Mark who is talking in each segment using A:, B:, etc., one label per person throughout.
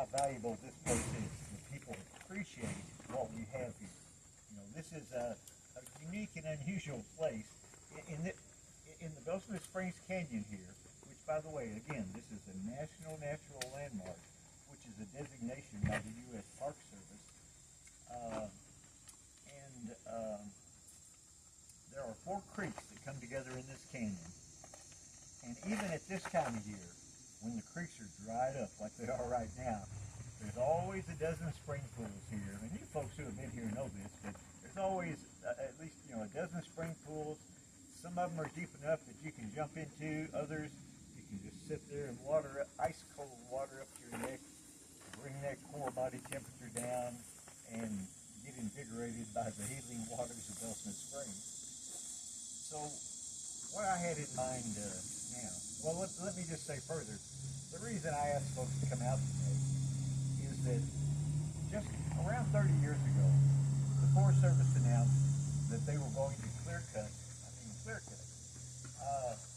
A: how valuable this place is. The people appreciate what we have here. You know, this is a unique and unusual place in the Bell Smith Springs Canyon here, which, by the way, again, this is a National Natural Landmark, which is a designation by the U.S. Park Service. There are 4 creeks that come together in this canyon. And even at this time of year, when the creeks are dried up like they are right now, there's always a dozen spring pools here. And you folks who have been here know this, but there's always at least, you know, a dozen spring pools. Some of them are deep enough that you can jump into. Others, you can just sit there and water, ice cold water up to your neck, bring that core body temperature down, and get invigorated by the healing waters of Bell Smith Springs. So what I had in mind now, well, let me just say further, the reason I asked folks to come out today is that just around 30 years ago, the Forest Service announced that they were going to clear cut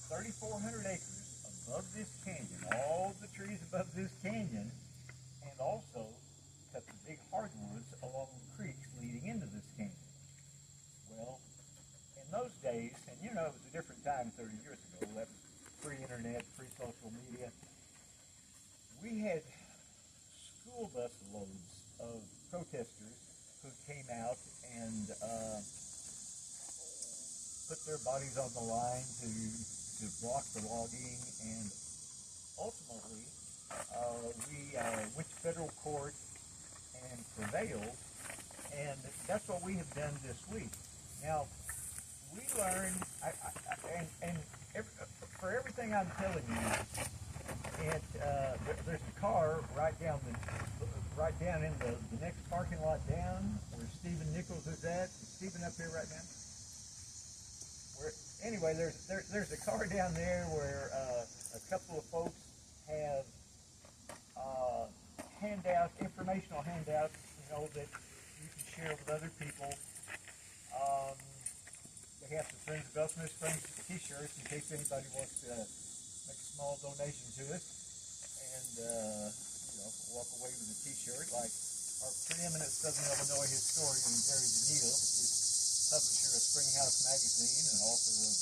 A: 3,400 acres above this canyon, all the trees above this canyon, and also cut the big hardwoods along the creeks leading into this canyon. Well, in those days, and you know it was a different time 30 years ago, that was pre-internet, pre-social media, we had school bus loads of protesters who came out and put their bodies on the line to block the logging, and ultimately we went to federal court and prevailed, and that's what we have done this week. Now, we learned, for everything I'm telling you, there's a car right down in the next parking lot down where Stephen Nichols is at. Is Stephen up here right now? Anyway, there's a car down there where a couple of folks have informational handouts, you know, that you can share with other people. They have some Friends of Bell Smith Springs t-shirts in case anybody wants to make a small donation to us and, you know, walk away with a t-shirt like our preeminent Southern Illinois historian, Gary DeNeal, is publisher of Springhouse Magazine and author of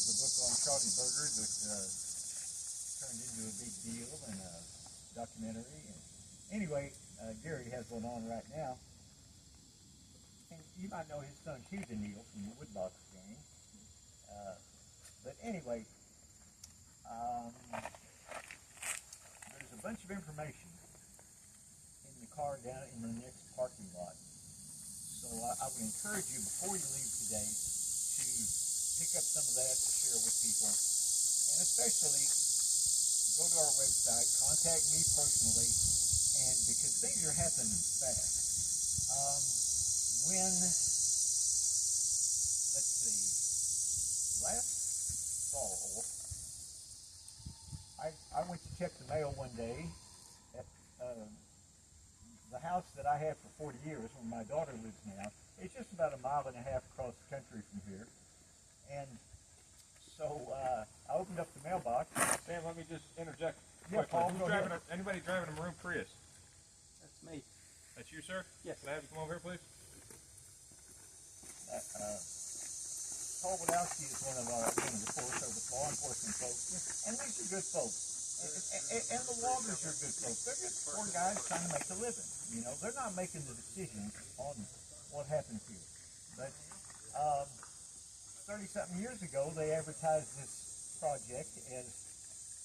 A: the book on Charlie Burger that turned into a big deal and a documentary. And anyway, Gary has one on right now. And you might know his son, Hugh DeNeal, from the Woodbox gang. But anyway, there's a bunch of information in the car down in the next parking lot. So I would encourage you, before you leave today, to pick up some of that to share with people. And especially, go to our website, contact me personally, and because things are happening fast. Let's see, last fall, I went to check the mail one day at the house that I had for 40 years, where my daughter lives now. It's just about 1.5 miles across the country from here. And so I opened up the mailbox.
B: Sam, let me just interject.
A: Yeah, Paul,
B: anybody driving a maroon Prius?
C: That's me.
B: That's you, sir?
C: Yes.
B: Can I have you come over here, please?
A: Paul Wadowski is one of the Forest Service law enforcement folks, and these are good folks. And the loggers are good folks. They're just poor guys trying to make a living. You know, they're not making the decisions on what happens here. But 30-something years ago, they advertised this project as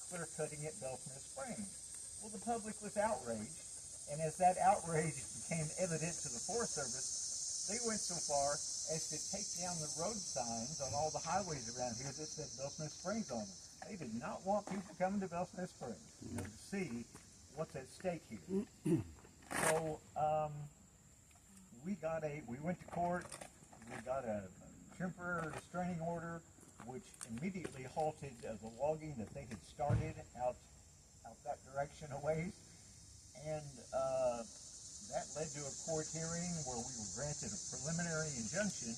A: clear cutting at Bell Smith Springs. Well, the public was outraged, and as that outrage became evident to the Forest Service, they went so far as to take down the road signs on all the highways around here that said Bell Smith Springs on them. They did not want people coming to Bell Smith Springs, you know, to see what's at stake here. So we went to court. We got a temporary restraining order, which immediately halted the logging that they had started out that direction a ways, and that led to a court hearing where we were granted a preliminary injunction.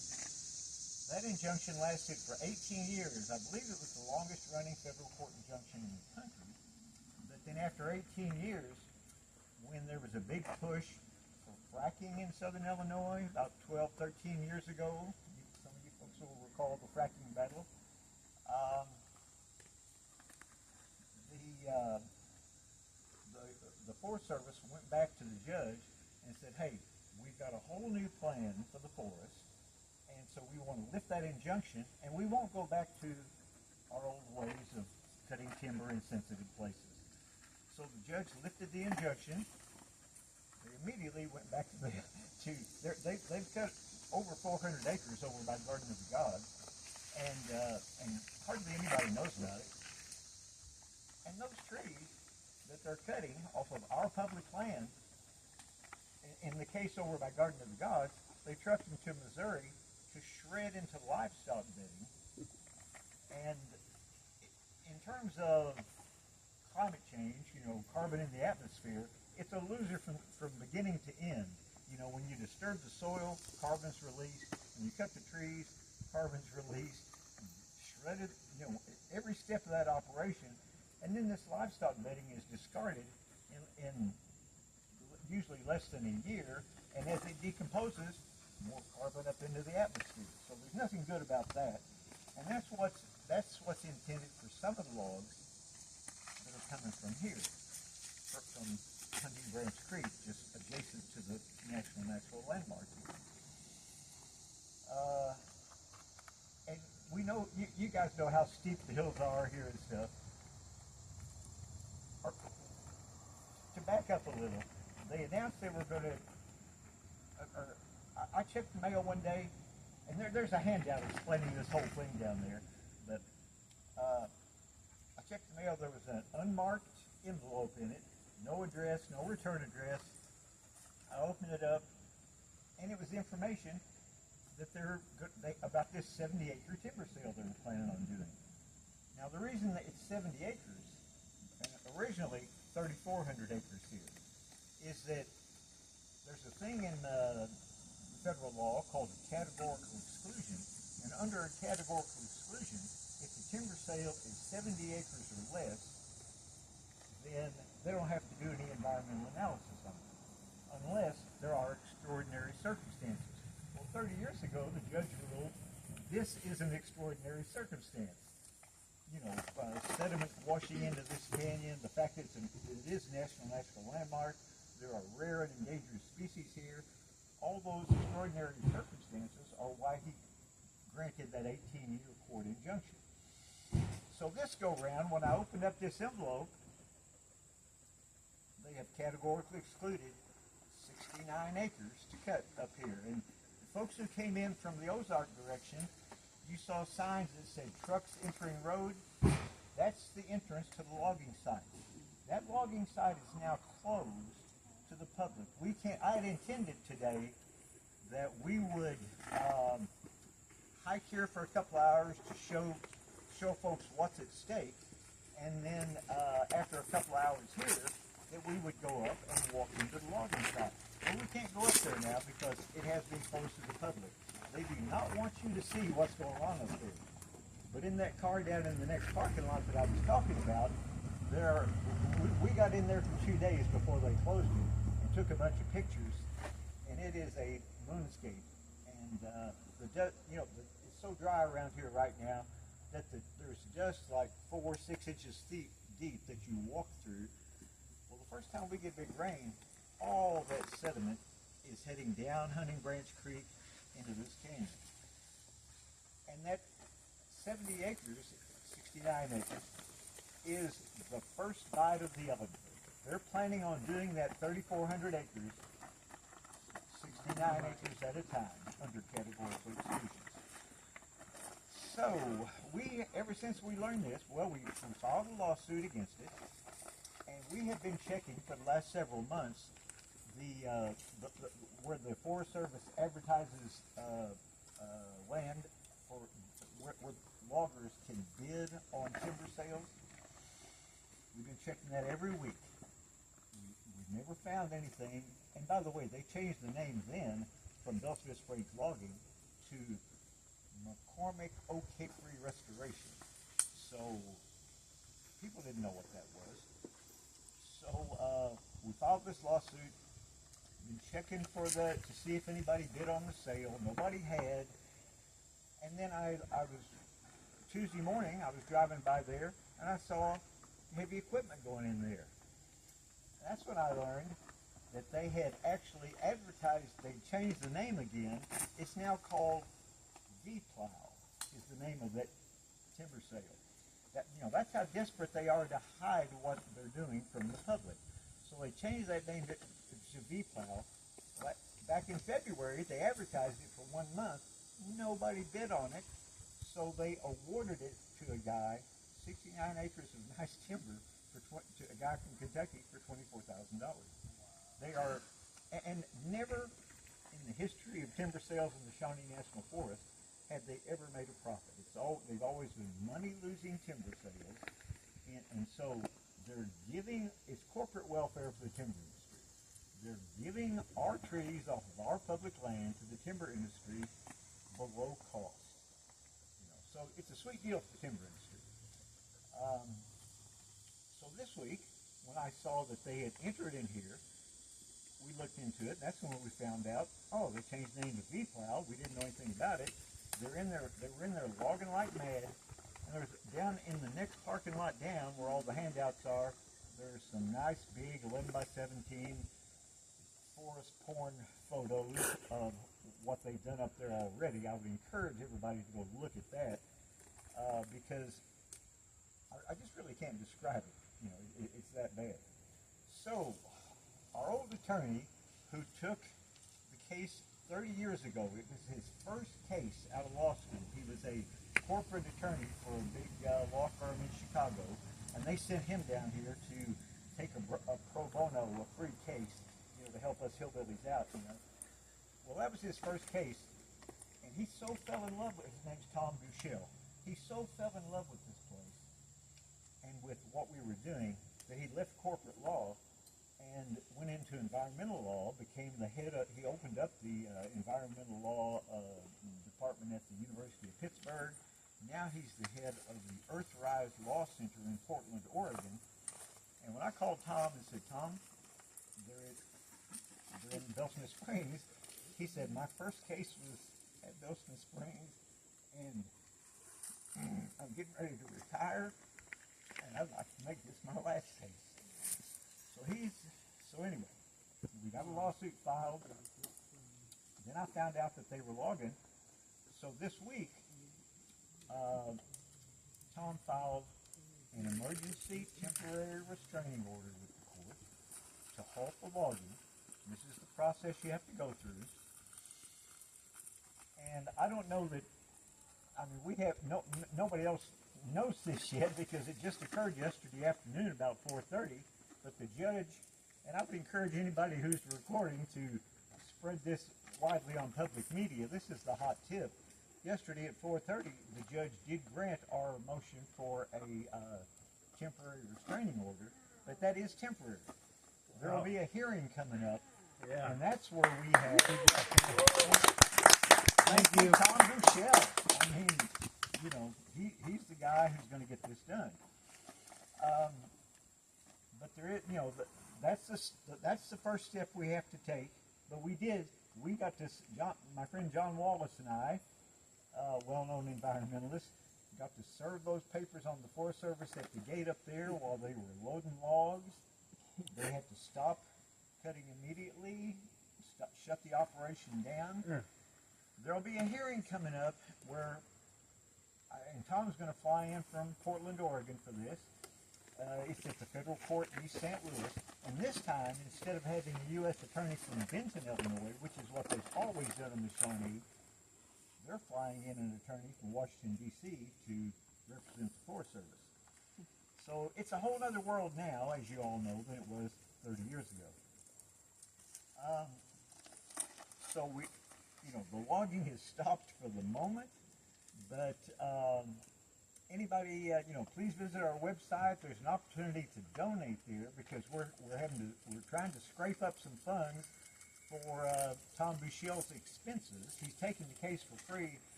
A: That injunction lasted for 18 years. I believe it was the longest running federal court injunction in the country. But then after 18 years, when there was a big push for fracking in southern Illinois about 12, 13 years ago, some of you folks will recall the fracking battle, the Forest Service went back to the judge and said, hey, we've got a whole new plan for the forest, and so we want to lift that injunction, and we won't go back to our old ways of cutting timber in sensitive places. So the judge lifted the injunction. They immediately went back to they've cut over 400 acres over by the Garden of the Gods, and hardly anybody knows about it. And those trees that they're cutting off of our public land, in the case over by Garden of the Gods, they trucked them to Missouri to shred into livestock bedding. And in terms of climate change, carbon in the atmosphere, it's a loser from beginning to end. When you disturb the soil, carbon's released. When you cut the trees, carbon's released. Shredded, every step of that operation. And then this livestock bedding is discarded in usually less than a year, and as it decomposes, more carbon up into the atmosphere. So there's nothing good about that. And that's what's intended for some of the logs that are coming from here, from Hunting Branch Creek, just adjacent to the National Natural Landmark. And we know, you guys know how steep the hills are here and stuff. To back up a little, they announced they were going to, I checked the mail one day, and there's a handout explaining this whole thing down there, but I checked the mail, there was an unmarked envelope in it, no address, no return address. I opened it up, and it was information that about this 70-acre timber sale they're planning on doing. Now the reason that it's 70 acres, and originally 3,400 acres here, is that there's a thing in federal law called a categorical exclusion, and under a categorical exclusion, if the timber sale is 70 acres or less, then they don't have to do any environmental analysis on it, unless there are extraordinary circumstances. Well, 30 years ago, the judge ruled this is an extraordinary circumstance. Sediment washing into this canyon, the fact that it is a National Natural Landmark, there are rare and endangered species here. All those extraordinary circumstances are why he granted that 18-year court injunction. So this go round, when I opened up this envelope, they have categorically excluded 69 acres to cut up here. And the folks who came in from the Ozark direction, you saw signs that said trucks entering road. That's the entrance to the logging site. That logging site is now closed to the public. I had intended today that we would hike here for a couple hours to show folks what's at stake, and then after a couple hours here, that we would go up and walk into the logging site. Well, we can't go up there now because it has been closed to the public. They do not want you to see what's going on up there. But in that car down in the next parking lot that I was talking about, we got in there for 2 days before they closed it and took a bunch of pictures, and it is a moonscape. And it's so dry around here right now that there's just like 4 or 6 inches deep that you walk through. Well, the first time we get big rain, all that sediment is heading down Hunting Branch Creek into this canyon. And that 70 acres, 69 acres, is the first bite of the elephant. They're planning on doing that 3,400 acres, 69 acres at a time, under categorical exclusions. So, ever since we learned this, we filed a lawsuit against it, and we have been checking for the last several months where the Forest Service advertises land for where loggers can bid on timber sales. We've been checking that every week. We've never found anything. And by the way, they changed the name then from Beltsville Springs Logging to McCormick Oak Hickory Restoration. So people didn't know what that was. So we filed this lawsuit, been checking to see if anybody bid on the sale. Nobody had. And then I was, Tuesday morning, I was driving by there, and I saw heavy equipment going in there. That's when I learned that they had actually advertised, they changed the name again. It's now called V-Plow, is the name of that timber sale. That's how desperate they are to hide what they're doing from the public. So they changed that name to V-Plow. Back in February, they advertised it for 1 month. Nobody bid on it, so they awarded it to a guy, 69 acres of nice timber, to a guy from Kentucky for $24,000. They are, and never in the history of timber sales in the Shawnee National Forest had they ever made a profit. They've always been money-losing timber sales, and so they're giving, it's corporate welfare for the timber industry. They're giving our trees off of our public land to the timber industry below cost. So it's a sweet deal for the timber industry. So this week, when I saw that they had entered in here, we looked into it. That's when we found out, oh, they changed the name to V-Plow. We didn't know anything about it. They were in there logging like mad. And there's down in the next parking lot down where all the handouts are, there's some nice big 11 by 17 forest porn photos of what they've done up there already. I would encourage everybody to go look at that because I just really can't describe it. It's that bad. So, our old attorney who took the case 30 years ago, it was his first case out of law school. He was a corporate attorney for a big law firm in Chicago, and they sent him down here to take a pro bono, a free case, to help us hillbillies out. Well, that was his first case, and he so fell in love with, his name's Tom Bushell. He so fell in love with this place and with what we were doing that he left corporate law and went into environmental law, became the head of, he opened up the environmental law department at the University of Pittsburgh. Now he's the head of the Earthrise Law Center in Portland, Oregon. And when I called Tom and said, Tom, they're in Belsman Springs, he said, my first case was at Belsman Springs, and I'm getting ready to retire, and I'd like to make this my last case. So anyway, we got a lawsuit filed. Then I found out that they were logging. So this week, Tom filed an emergency temporary restraining order with the court to halt the logging. This is the process you have to go through. And I don't know that, we have, nobody else knows this yet because it just occurred yesterday afternoon about 4:30, but the judge, and I would encourage anybody who's recording to spread this widely on public media. This is the hot tip. Yesterday at 4:30, the judge did grant our motion for a temporary restraining order, but that is temporary. There will be a hearing coming up, and that's where we have. Thank you, Tom Bushell. He's the guy who's going to get this done. But there is, that's the first step we have to take. But we got this. My friend John Wallace and I, well-known environmentalist, got to serve those papers on the Forest Service at the gate up there while they were loading logs. They had to stop cutting immediately, shut the operation down. Yeah. There'll be a hearing coming up where, and Tom's going to fly in from Portland, Oregon for this. It's at the federal court in East St. Louis. And this time, instead of having a U.S. attorney from Benton, Illinois, which is what they've always done in the Shawnee, they're flying in an attorney from Washington, D.C. to represent the Forest Service. So it's a whole other world now, as you all know, than it was 30 years ago. So the logging is stopped for the moment, but anybody, please visit our website. There's an opportunity to donate there because we're trying to scrape up some funds for Tom Bushell's expenses. He's taking the case for free,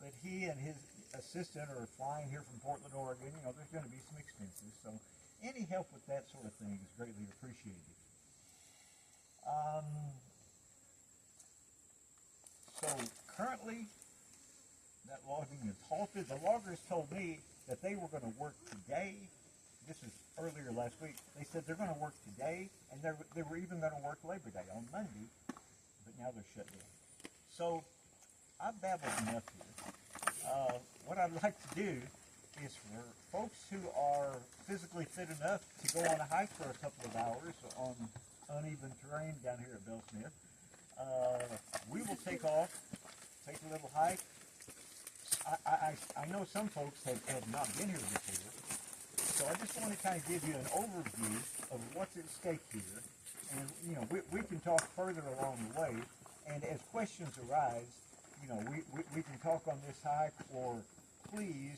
A: but he and his assistant are flying here from Portland, Oregon. There's going to be some expenses, so any help with that sort of thing is greatly appreciated. So currently, that logging is halted. The loggers told me that they were going to work today. This is earlier last week. They said they're going to work today, and they were even going to work Labor Day on Monday, but now they're shut down. So I've babbled enough here. What I'd like to do is for folks who are physically fit enough to go on a hike for a couple of hours on uneven terrain down here at Bellsmith, we will take off, take a little hike. I know some folks have not been here before, so I just want to kind of give you an overview of what's at stake here, and you know we can talk further along the way, and as questions arise, you know we can talk on this hike, or please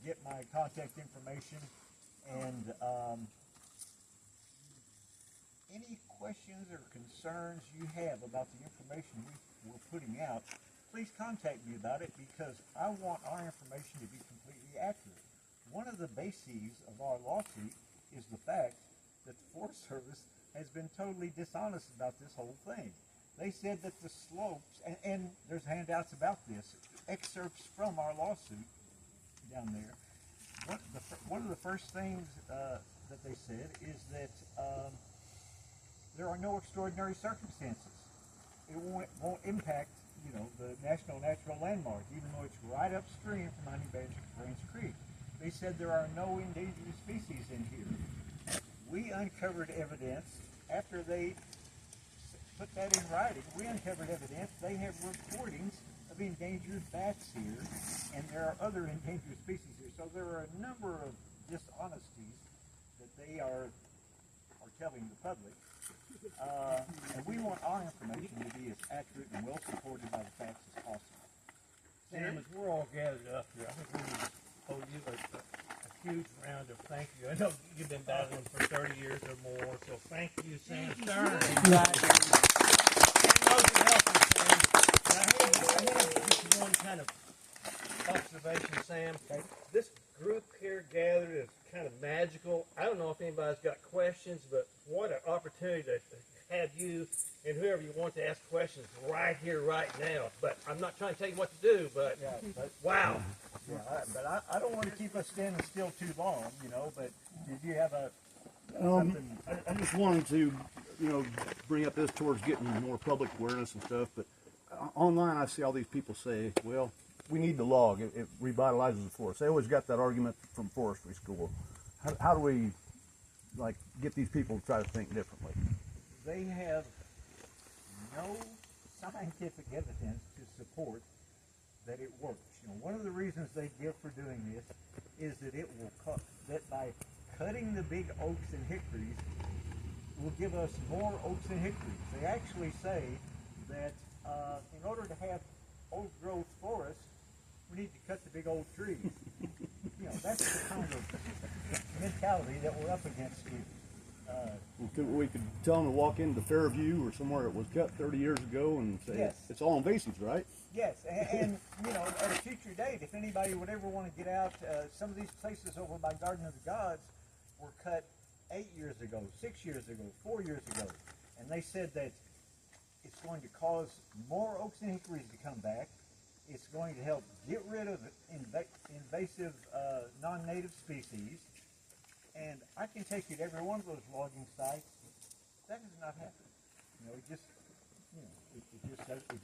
A: get my contact information, and any questions or concerns you have about the information we're putting out, please contact me about it, because I want our information to be completely accurate. One of the bases of our lawsuit is the fact that the Forest Service has been totally dishonest about this whole thing. They said that the slopes, and there's handouts about this, excerpts from our lawsuit down there. One of the first things that they said is that there are no extraordinary circumstances. It won't impact, the National Natural Landmark, even though it's right upstream from Honey Branch Creek. They said there are no endangered species in here. We uncovered evidence after they put that in writing. We uncovered evidence. They have recordings of endangered bats here, and there are other endangered species here. So there are a number of dishonesties that they are telling the public. And we want our information to be as accurate and well supported by the facts as possible.
C: Sam, as we're all gathered up here, I think we need to owe you a huge round of thank you. I know you've been battling for 30 years or more, so thank you, Sam Stern. And those who helped us, Sam. I have just one kind of observation, Sam.
A: Okay.
C: This group here gathered is kind of magical. I don't know if anybody's got questions, but what an opportunity to have you and whoever you want to ask questions right here, right now. But I'm not trying to tell you what to do, but wow.
A: Yeah, but I don't want to keep us standing still too long, but did you have something?
D: I just wanted to, bring up this towards getting more public awareness and stuff, but online I see all these people say, well, we need the log. It revitalizes the forest. They always got that argument from forestry school. How do we, get these people to try to think differently?
A: They have no scientific evidence to support that it works. One of the reasons they give for doing this is that it will that by cutting the big oaks and hickories will give us more oaks and hickories. They actually say that in order to have old growth forests, we need to cut the big old trees. That's the kind of mentality that we're up against here.
D: We could tell them to walk into Fairview or somewhere that was cut 30 years ago and say,
A: yes,
D: it's all invasives, right?
A: Yes, and at a future date, if anybody would ever want to get out, some of these places over by Garden of the Gods were cut 8 years ago, 6 years ago, 4 years ago, and they said that it's going to cause more oaks and hickories to come back. It's going to help get rid of invasive non-native species, and I can take you to every one of those logging sites. That has not happened.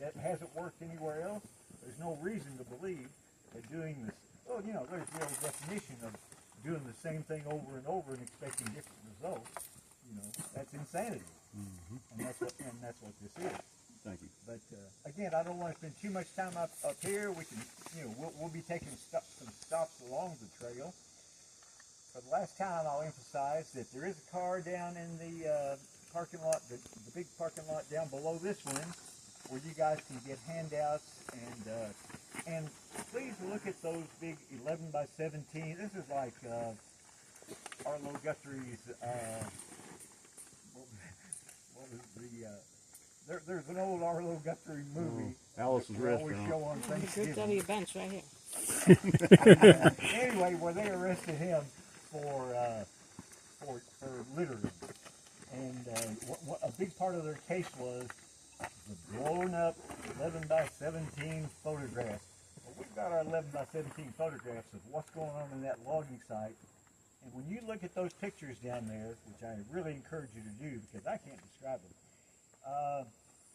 A: It hasn't worked anywhere else. There's no reason to believe that doing this. Well, there's the old definition of doing the same thing over and over and expecting different results. That's insanity, and that's what this is.
D: Thank you.
A: But again, I don't want to spend too much time up here. We can, we'll be taking some stops along the trail. For the last time, I'll emphasize that there is a car down in the parking lot, the big parking lot down below this one, where you guys can get handouts, and please look at those big 11 by 17. This is like Arlo Guthrie's. What was the? There's an old Arlo Guthrie movie.
D: Alice's
A: that we always
D: Restaurant.
A: show on Thanksgiving.
E: W bench right here.
A: Anyway, where they arrested him for littering. And a big part of their case was the blown up 11 by 17 photographs. Well, we've got our 11 by 17 photographs of what's going on in that logging site. And when you look at those pictures down there, which I really encourage you to do because I can't describe them,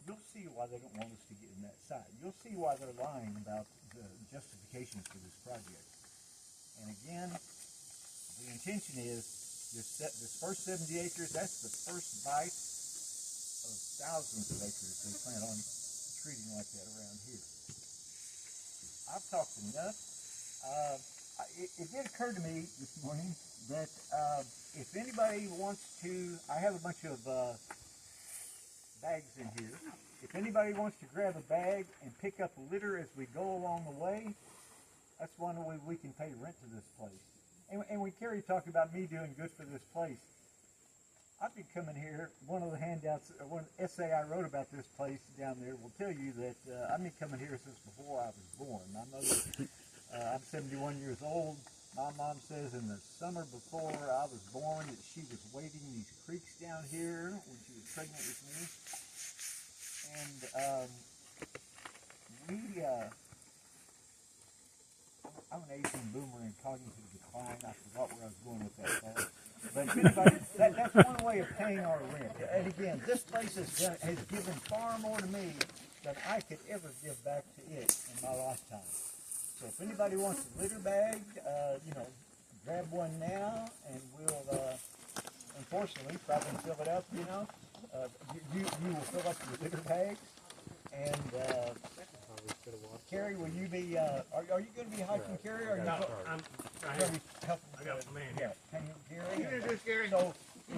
A: you'll see why they don't want us to get in that site. You'll see why they're lying about the justifications for this project. And again, the intention is this first 70 acres, that's the first bite of thousands of acres they plan on treating like that around here. I've talked enough. It did occur to me this morning that if anybody wants to, I have a bunch of bags in here. If anybody wants to grab a bag and pick up litter as we go along the way, that's one way we can pay rent to this place. And when Kerry talked about me doing good for this place, I've been coming here, one of the handouts, one essay I wrote about this place down there will tell you that I've been coming here since before I was born. My mother, I'm 71 years old. My mom says in the summer before I was born that she was wading these creeks down here when she was pregnant with me. And I'm an aging boomer in cognitive decline. I forgot where I was going with that thought. But if anybody, that's one way of paying our rent. And again, this place has given far more to me than I could ever give back to it in my lifetime. So if anybody wants a litter bag, grab one now, and we'll, unfortunately, probably fill it up, you will fill up your litter bags. And Kerry, will you be, are you going to be hiking, Kerry? Or are you
C: No,
A: going to be helping?
C: I got my man
A: Yeah,
C: here.
A: hanging Kerry.
C: You introduce Gary?
A: So